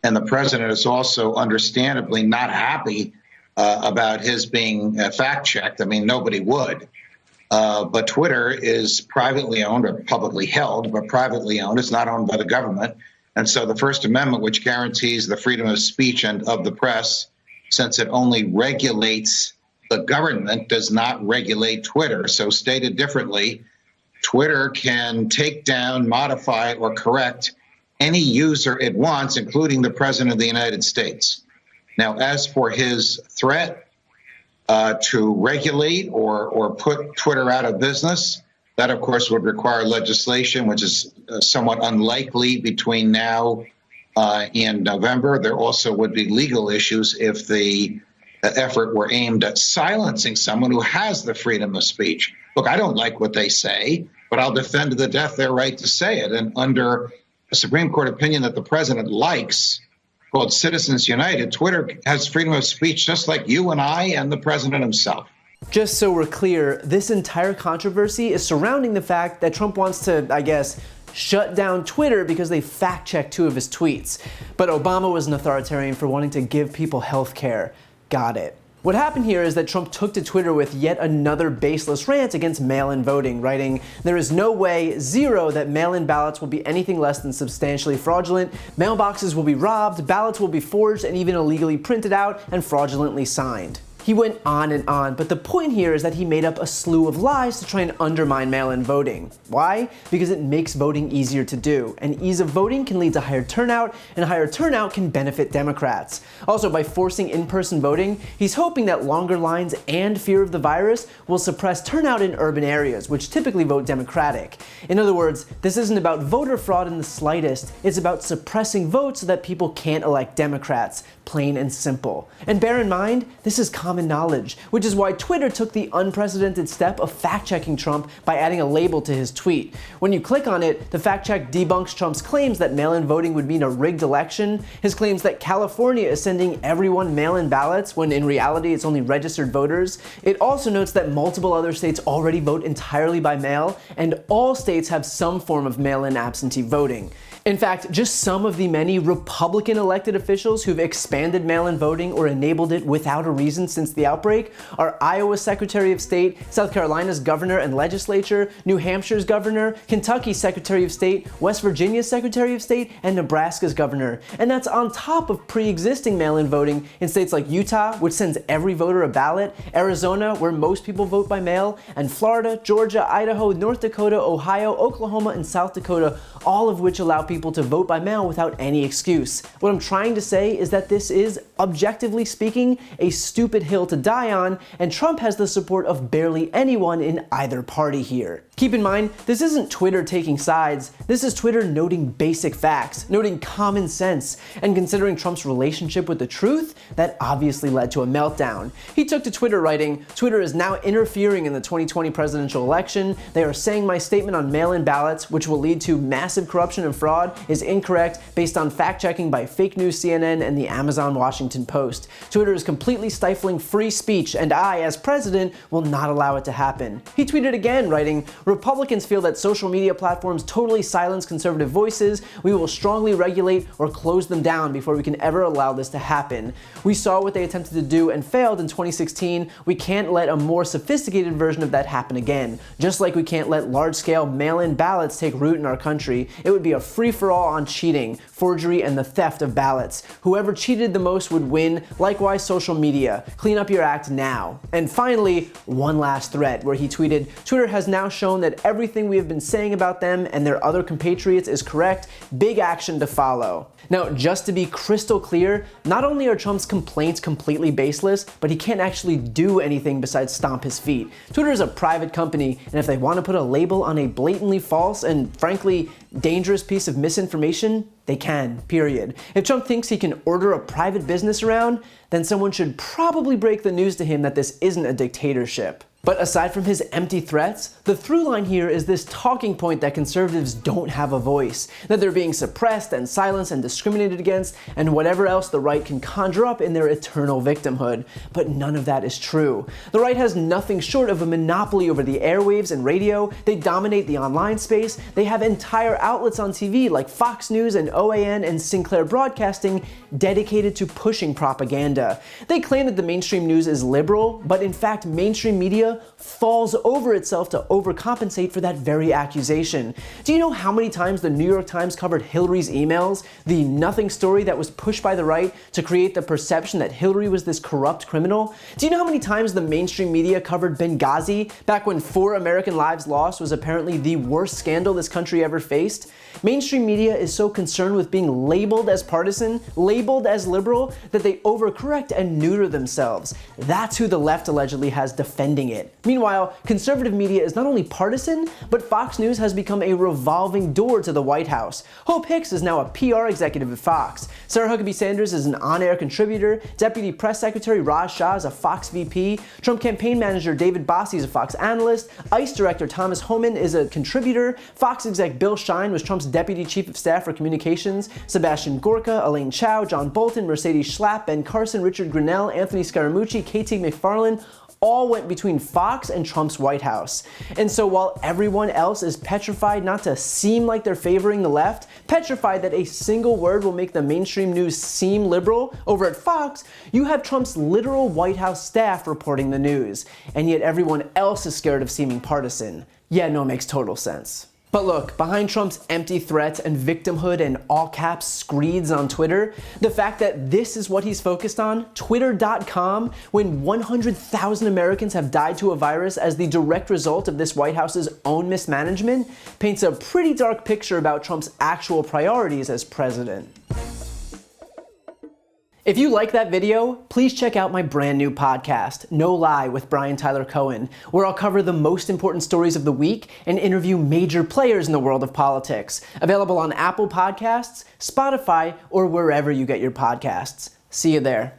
And the president is also understandably not happy about his being fact-checked. I mean, nobody would. But Twitter is privately owned or publicly held, but privately owned. It's not owned by the government. And so the First Amendment, which guarantees the freedom of speech and of the press, since it only regulates the government, does not regulate Twitter. So stated differently, Twitter can take down, modify, or correct any user it wants, including the President of the United States. Now, as for his threat to regulate or put Twitter out of business, that, of course, would require legislation, which is somewhat unlikely between now and November. There also would be legal issues if the effort were aimed at silencing someone who has the freedom of speech. Look, I don't like what they say, but I'll defend to the death their right to say it. And under a Supreme Court opinion that the president likes, called Citizens United, Twitter has freedom of speech just like you and I and the president himself. Just so we're clear, this entire controversy is surrounding the fact that Trump wants to, I guess, shut down Twitter because they fact-checked 2 of his tweets. But Obama was an authoritarian for wanting to give people health care. Got it. What happened here is that Trump took to Twitter with yet another baseless rant against mail-in voting, writing, "There is no way, zero, that mail-in ballots will be anything less than substantially fraudulent. Mailboxes will be robbed, ballots will be forged and even illegally printed out and fraudulently signed." He went on, but the point here is that he made up a slew of lies to try and undermine mail-in voting. Why? Because it makes voting easier to do, and ease of voting can lead to higher turnout, and higher turnout can benefit Democrats. Also, by forcing in-person voting, he's hoping that longer lines and fear of the virus will suppress turnout in urban areas, which typically vote Democratic. In other words, this isn't about voter fraud in the slightest, it's about suppressing votes so that people can't elect Democrats. Plain and simple. And bear in mind, this is common knowledge, which is why Twitter took the unprecedented step of fact-checking Trump by adding a label to his tweet. When you click on it, the fact-check debunks Trump's claims that mail-in voting would mean a rigged election, his claims that California is sending everyone mail-in ballots when in reality it's only registered voters. It also notes that multiple other states already vote entirely by mail, and all states have some form of mail-in absentee voting. In fact, just some of the many Republican elected officials who've expanded mail-in voting or enabled it without a reason since the outbreak are Iowa's Secretary of State, South Carolina's governor and legislature, New Hampshire's governor, Kentucky's Secretary of State, West Virginia's Secretary of State, and Nebraska's governor. And that's on top of pre-existing mail-in voting in states like Utah, which sends every voter a ballot, Arizona, where most people vote by mail, and Florida, Georgia, Idaho, North Dakota, Ohio, Oklahoma, and South Dakota, all of which allow people to vote by mail without any excuse. What I'm trying to say is that this is, objectively speaking, a stupid hill to die on, and Trump has the support of barely anyone in either party here. Keep in mind, this isn't Twitter taking sides, this is Twitter noting basic facts, noting common sense, and considering Trump's relationship with the truth, that obviously led to a meltdown. He took to Twitter writing, "Twitter is now interfering in the 2020 presidential election. They are saying my statement on mail-in ballots, which will lead to massive corruption and fraud, is incorrect based on fact-checking by fake news CNN and the Amazon Washington Post. Twitter is completely stifling free speech, and I, as president, will not allow it to happen." He tweeted again, writing, "Republicans feel that social media platforms totally silence conservative voices. We will strongly regulate or close them down before we can ever allow this to happen. We saw what they attempted to do and failed in 2016. We can't let a more sophisticated version of that happen again. Just like we can't let large-scale mail-in ballots take root in our country. It would be a free-for-all on cheating, forgery, and the theft of ballots. Whoever cheated the most would win. Likewise, social media. Clean up your act now." And finally, one last threat, where he tweeted, "Twitter has now shown that everything we have been saying about them and their other compatriots is correct. Big action to follow." Now, just to be crystal clear, not only are Trump's complaints completely baseless, but he can't actually do anything besides stomp his feet. Twitter is a private company, and if they want to put a label on a blatantly false and, frankly, dangerous piece of misinformation, they can, period. If Trump thinks he can order a private business around, then someone should probably break the news to him that this isn't a dictatorship. But aside from his empty threats, the through line here is this talking point that conservatives don't have a voice, that they're being suppressed and silenced and discriminated against, and whatever else the right can conjure up in their eternal victimhood. But none of that is true. The right has nothing short of a monopoly over the airwaves and radio. They dominate the online space. They have entire outlets on TV like Fox News and OAN and Sinclair Broadcasting dedicated to pushing propaganda. They claim that the mainstream news is liberal, but in fact mainstream media falls over itself to overcompensate for that very accusation. Do you know how many times the New York Times covered Hillary's emails, the nothing story that was pushed by the right to create the perception that Hillary was this corrupt criminal? Do you know how many times the mainstream media covered Benghazi, back when 4 American lives lost was apparently the worst scandal this country ever faced? Mainstream media is so concerned with being labeled as partisan, labeled as liberal, that they overcorrect and neuter themselves. That's who the left allegedly has defending it. Meanwhile, conservative media is not only partisan, but Fox News has become a revolving door to the White House. Hope Hicks is now a PR executive at Fox. Sarah Huckabee Sanders is an on-air contributor. Deputy Press Secretary Raj Shah is a Fox VP. Trump campaign manager David Bossie is a Fox analyst. ICE Director Thomas Homan is a contributor. Fox exec Bill Shine was Trump's Deputy Chief of Staff for Communications. Sebastian Gorka, Elaine Chao, John Bolton, Mercedes Schlapp, Ben Carson, Richard Grinnell, Anthony Scaramucci, KT McFarlane all went between Fox and Trump's White House. And so while everyone else is petrified not to seem like they're favoring the left, petrified that a single word will make the mainstream news seem liberal, over at Fox, you have Trump's literal White House staff reporting the news. And yet everyone else is scared of seeming partisan. Yeah, no, it makes total sense. But look, behind Trump's empty threats and victimhood and all caps screeds on Twitter, the fact that this is what he's focused on, Twitter.com, when 100,000 Americans have died to a virus as the direct result of this White House's own mismanagement, paints a pretty dark picture about Trump's actual priorities as president. If you like that video, please check out my brand new podcast, No Lie with Brian Tyler Cohen, where I'll cover the most important stories of the week and interview major players in the world of politics. Available on Apple Podcasts, Spotify, or wherever you get your podcasts. See you there.